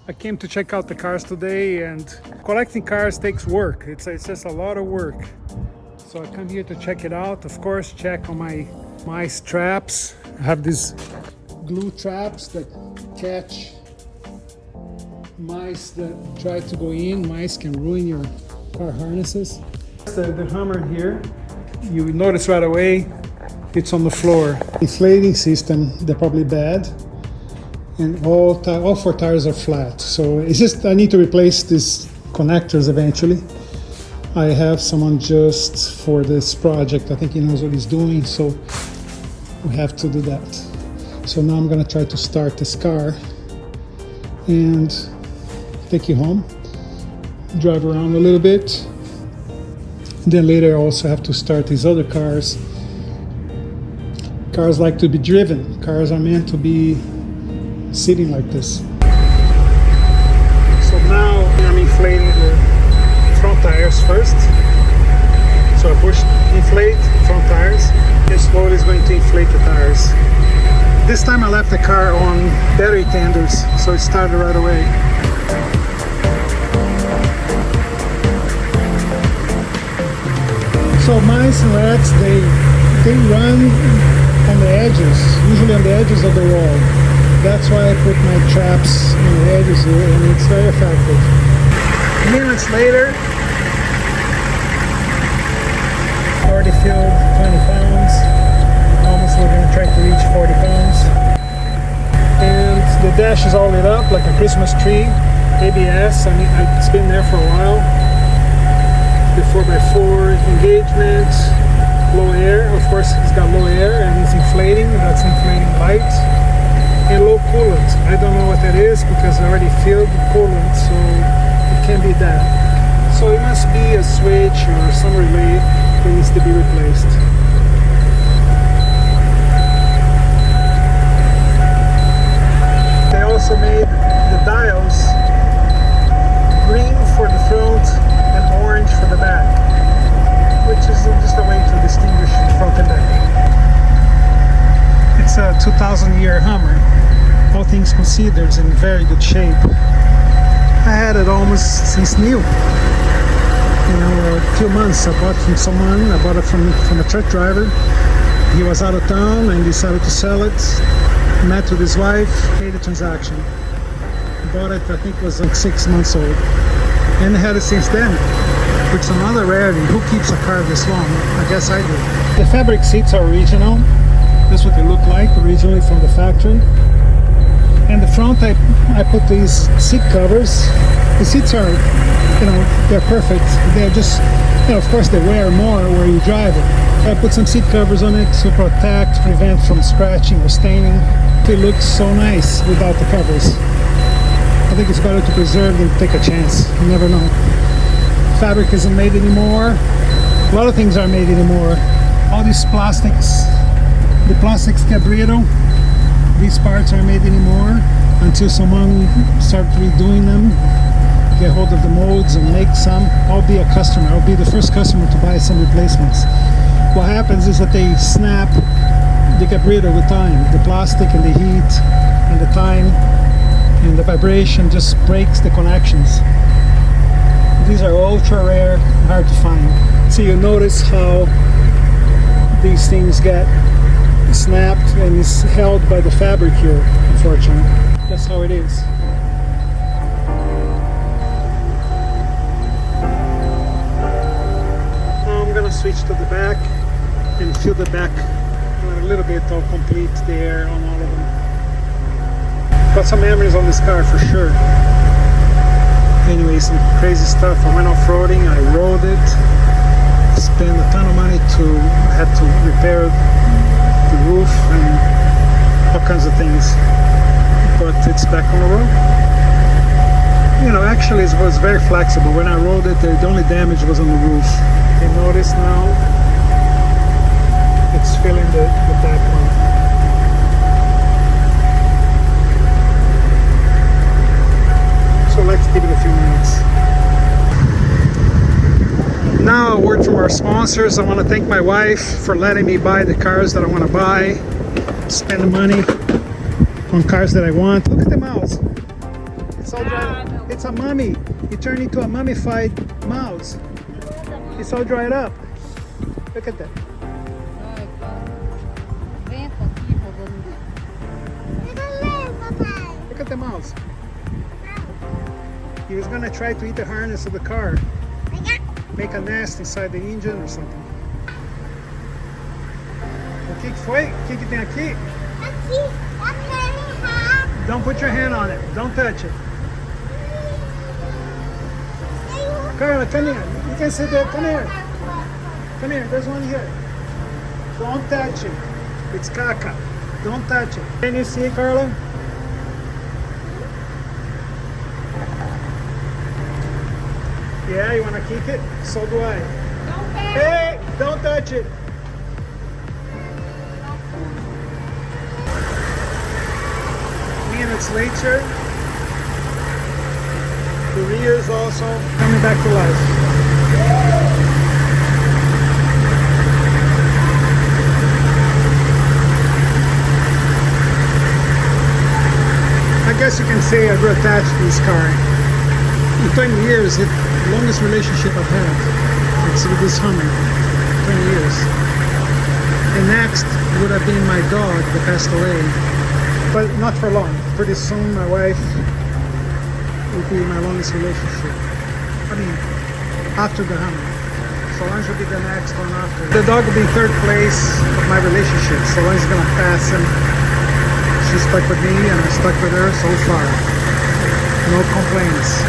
I came to check out the cars today, and collecting cars takes work. It's just a lot of work. So I come here to check it out. Of course, check on my mice traps. I have these glue traps that catch mice that try to go in. Mice can ruin your car harnesses. The Hummer here, you notice right away, it's on the floor. Inflating system, they're probably bad. And all four tires are flat. So it's just, I need to replace these connectors eventually. I have someone just for this project. I think he knows what he's doing, so we have to do that. So now I'm gonna try to start this car and take you home, drive around a little bit. Then later I also have to start these other cars. Cars like to be driven. Cars are meant to be sitting like this. So now I'm inflating the front tires first. So I push, inflate front tires, and slowly it's going to inflate the tires. This time I left the car on battery tenders, so it started right away. So mice and rats, they run on the edges, usually on the edges of the wall. That's why I put my traps on the edges here, and it's very effective. Minutes later, already filled 20 pounds. Almost we're going to try to reach 40 pounds. And the dash is all lit up like a Christmas tree. ABS, it's been there for a while. The 4x4 engagement, low air. Of course, it's got low air and it's inflating. That's inflating light. And low coolant. I don't know what that is because I already filled the coolant, so it can be that. So it must be a switch or some relay that needs to be replaced. They also made the dials green for the front and orange for the back, which is just a way to distinguish front and back. It's a 2000-year Hummer. All things considered, it's in very good shape. I had it almost since new. A few months. I bought from someone. I bought it from a truck driver. He was out of town and decided to sell it. Met with his wife, paid the transaction. Bought it, I think it was like 6 months old. And had it since then. Which is another rarity. Who keeps a car this long? I guess I do. The fabric seats are original. That's what they look like originally from the factory. And the front, I put these seat covers. The seats are, they're perfect. They're just, of course they wear more where you drive it. I put some seat covers on it to protect, prevent from scratching or staining. It looks so nice without the covers. I think it's better to preserve than take a chance. You never know. Fabric isn't made anymore. A lot of things aren't made anymore. All these plastics, the plastics get brittle. These parts aren't made anymore until someone starts redoing them, get hold of the molds and make some. I'll be a customer. I'll be the first customer to buy some replacements. What happens is that they snap, they get brittle with time. The plastic and the heat and the time and the vibration just breaks the connections. These are ultra rare, hard to find. So you notice how these things get snapped and is held by the fabric here, unfortunately. That's how it is. Now I'm gonna switch to the back and fill the back a little bit. I'll complete the air on all of them. Got some memories on this car for sure. Anyway, some crazy stuff. I went off-roading, I rode it, spent a ton of money had to repair the roof and all kinds of things, but it's back on the road. Actually it was very flexible. When I rode it, the only damage was on the roof. You notice now it's filling the back one. So let's give it a few minutes. Now a word from our sponsors. I want to thank my wife for letting me buy the cars that I want to buy, spend the money on cars that I want. Look at the mouse. It's all dried. It's a mummy. It turned into a mummified mouse. It's all dried up. Look at that. Look at the mouse. He was gonna try to eat the harness of the car. Make a nest inside the engine or something. O que foi? O que tem aqui? Don't put your hand on it. Don't touch it. Carla, come here. You can sit there. Come here. Come here. There's one here. Don't touch it. It's caca. Don't touch it. Can you see, Carla? Yeah, you want to kick it? So do I. Hey, don't touch it. Minutes later, the rear is also coming back to life. I guess you can say I grew attached to this car. In 20 years, it's the longest relationship I've had. It's with this Hummer. 20 years. And next would have been my dog that passed away. But not for long. Pretty soon my wife will be my longest relationship. I mean, after the Hummer. Solange will be the next one after. The dog will be in third place of my relationship. Solange is gonna pass him. She's stuck with me and I'm stuck with her so far. No complaints.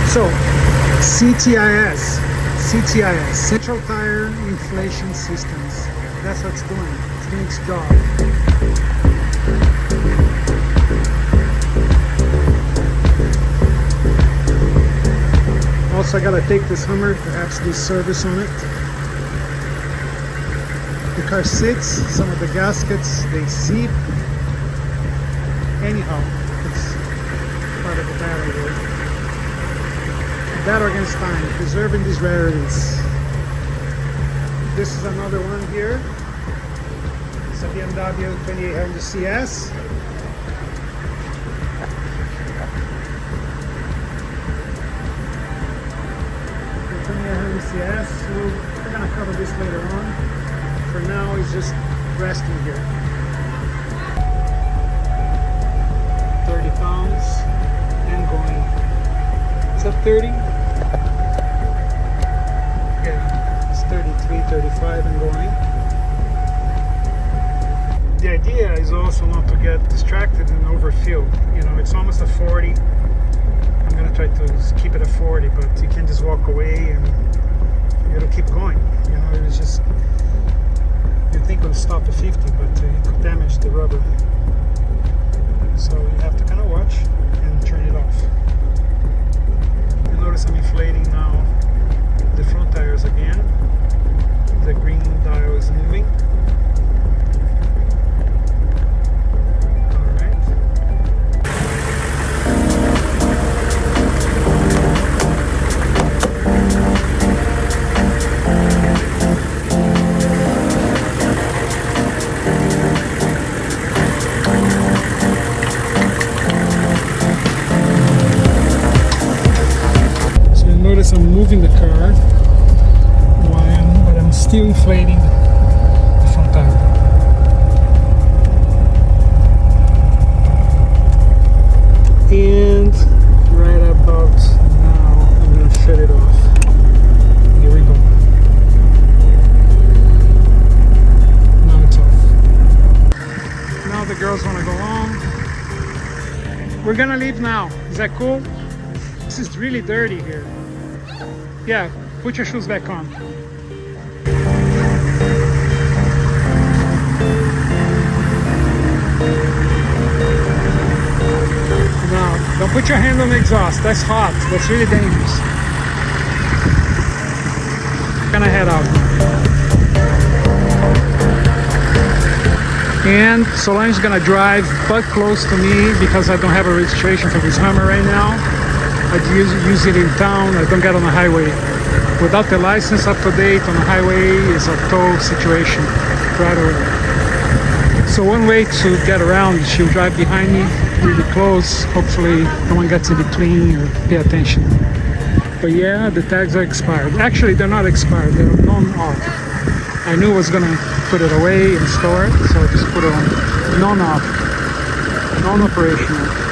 So, CTIS, Central Tire Inflation Systems. That's what it's doing. It's doing its job. Also, I gotta take this Hummer, perhaps do service on it. The car sits, some of the gaskets, they seep. Anyhow, it's part of the battle here. Battle against time, preserving these rarities. This is another one here. It's a BMW 2800 CS. CS. We're gonna cover this later on. For now, it's just resting here. 30 pounds and going. Is that 30? Yeah, it's 33, 35 and going. The idea is also not to get distracted and overfill. You know, it's almost a 40. I'm gonna try to keep it a 40, but you can just walk away and it'll keep going. You know, it's just, you think it'll stop at 50, but it could damage the rubber. So you have to kind of watch and turn it off. You notice I'm inflating now the front tires again. The green dial is moving. I'm moving the car but I'm still inflating the front tire. And right about now I'm going to shut it off. Here we go. Now it's off. Now the girls want to go home. We're going to leave now. Is that cool? This is really dirty here. Yeah, put your shoes back on. Now, don't put your hand on the exhaust. That's hot. That's really dangerous. Gonna head out. And Solange's gonna drive but close to me because I don't have a registration for this Hummer right now. I use it in town. I don't get on the highway. Without the license up to date on the highway is a tow situation right away. So one way to get around, she'll drive behind me really close. Hopefully no one gets in between or pay attention. But yeah, the tags are expired. Actually, they're not expired, they're non-off. I knew I was gonna put it away and store it, so I just put it on non-off, non-operational.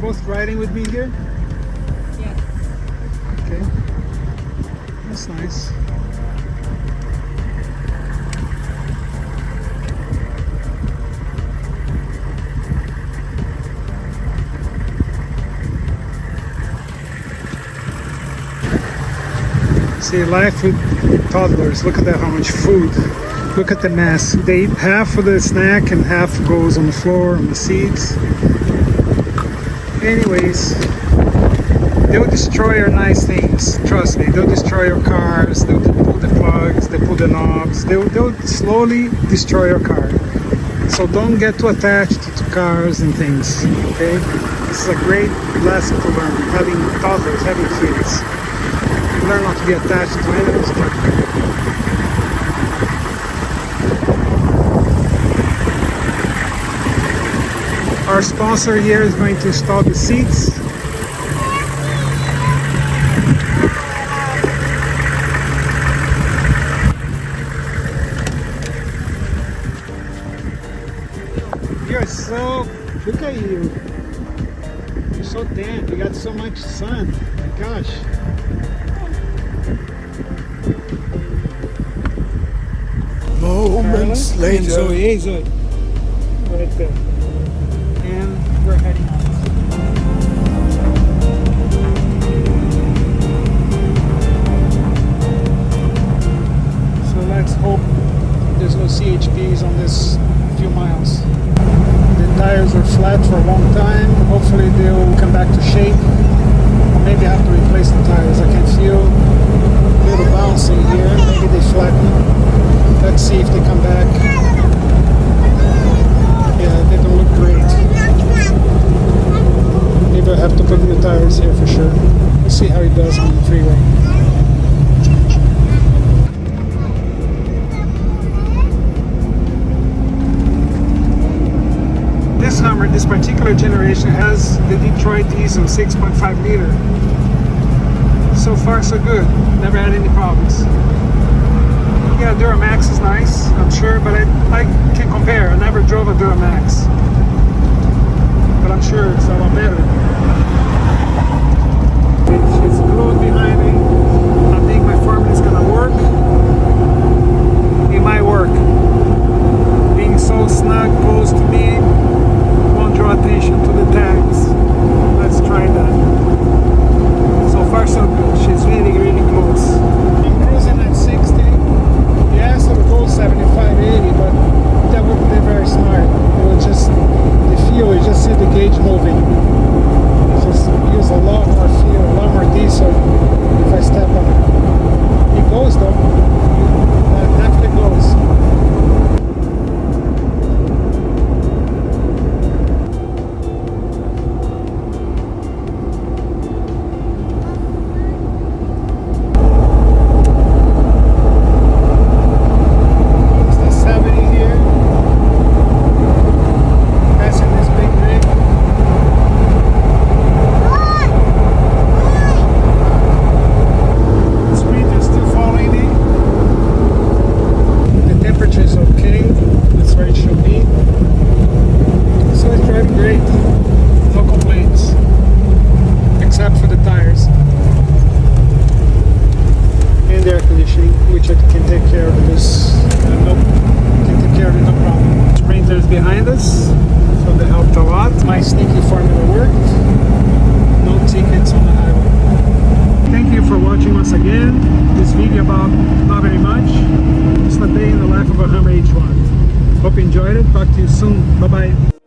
Both riding with me here? Yes. Okay. That's nice. See, life with toddlers. Look at that, how much food. Look at the mess. They eat half of the snack and half goes on the floor, on the seats. Anyways, they'll destroy your nice things. Trust me, they'll destroy your cars, they'll pull the plugs, they'll pull the knobs, they'll slowly destroy your car. So don't get too attached to cars and things, okay? This is a great lesson to learn, having toddlers, having kids. Learn not to be attached to any stuff. Our sponsor here is going to install the seats. You're so, look at you. You're so tan, you got so much sun. Oh my gosh. Moments Carla, later. and Zoe, hey Zoe. Right there. And we're heading out. So let's hope there's no CHPs on this few miles. The tires are flat for a long time. Hopefully they'll come back to shape. Or maybe I have to replace the tires. I can feel a little bouncing here. Maybe they flatten. Let's see if they come back. Yeah, they don't look great. Maybe I'll have to put new tires here for sure. We'll see how it does on the freeway. This Hummer, this particular generation, has the Detroit diesel 6.5 liter. So far so good. Never had any problems. Yeah, Duramax is nice, I'm sure, but I can compare. I never drove a Duramax, but I'm sure it's a lot better. She's glued behind me. I think my formula is gonna work. It might work. Being so snug close to me won't draw attention to the tags. Let's try that. So far so good. She's really, really close. I'm cruising at 60. Yes, it would go 75, 80, but that wouldn't be very smart. It would just, the fuel, you just see the gauge moving. day in the life of a Hummer H1. Hope you enjoyed it. Talk to you soon. Bye-bye.